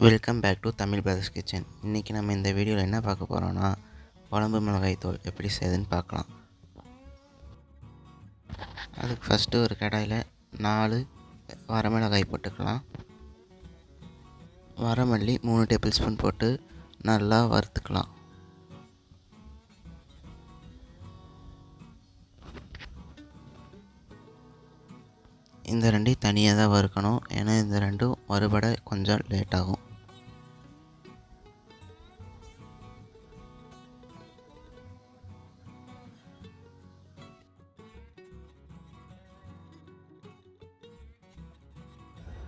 Welcome back to Tamil brothers kitchen. இன்றைக்கி நம்ம இந்த வீடியோவில் என்ன பார்க்க போகிறோன்னா, குழம்பு மிளகாய் தூள் எப்படி செய்யுதுன்னு பார்க்கலாம். அதுக்கு ஃபஸ்ட்டு ஒரு கடாயில் 4 வரமிளகாய் போட்டுக்கலாம். வரமல்லி 3 டேபிள் ஸ்பூன் போட்டு நல்லா வறுத்துக்கலாம். இந்த ரெண்டையும் தனியாக தான் வறுக்கணும், ஏன்னா இந்த ரெண்டும் வறுபட கொஞ்சம் லேட் ஆகும்.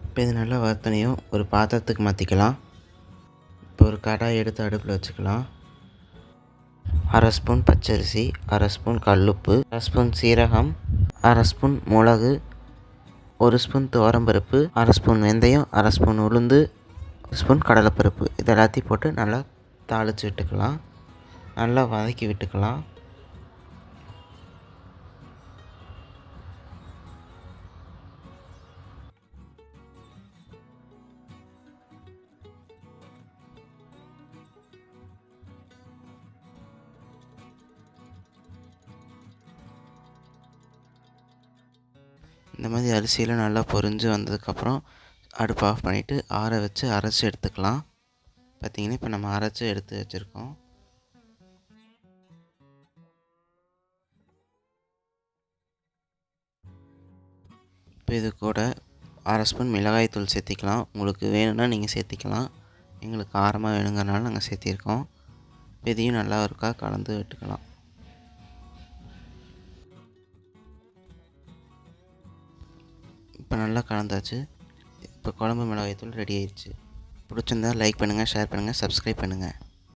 இப்போ இது நல்லா வறுத்தனையும் ஒரு பாத்திரத்துக்கு மாற்றிக்கலாம். இப்போ ஒரு கடாய் எடுத்து அடுப்பில் வச்சுக்கலாம். 1/2 ஸ்பூன் பச்சரிசி, 1/2 ஸ்பூன் கல்லுப்பு, 1/2 ஸ்பூன் சீரகம், 1/2 ஸ்பூன் மிளகு, 1 ஸ்பூன் துவரம்பருப்பு, 1/2 ஸ்பூன் வெந்தயம், 1/2 ஸ்பூன் உளுந்து, 1 ஸ்பூன் கடலைப்பருப்பு. இது எல்லாத்தையும் போட்டு நல்லா தாளித்து விட்டுக்கலாம். நல்லா வதக்கி விட்டுக்கலாம். இந்த மாதிரி அரிசியில் நல்லா பொரிஞ்சு வந்ததுக்கப்புறம் அடுப்பு ஆஃப் பண்ணிவிட்டு ஆற வச்சு அரைச்சி எடுத்துக்கலாம். பார்த்திங்கன்னா இப்போ நம்ம அரைச்சி எடுத்து வச்சுருக்கோம். இப்போ இது கூட 1/2 ஸ்பூன் மிளகாய் தூள் சேர்த்திக்கலாம். உங்களுக்கு வேணும்னா நீங்கள் சேர்த்திக்கலாம். எங்களுக்கு காரமாக வேணுங்கிறனால நாங்கள் சேர்த்திருக்கோம். இதையும் நல்லா இருக்கா கலந்து விட்டுக்கலாம். இப்போ நல்லா கலந்தாச்சு. இப்போ குழம்பு மிளகாய் தூள் ரெடி ஆயிடுச்சு. பிடிச்சிருந்தா லைக் பண்ணுங்கள், ஷேர் பண்ணுங்கள், சப்ஸ்கிரைப் பண்ணுங்கள்.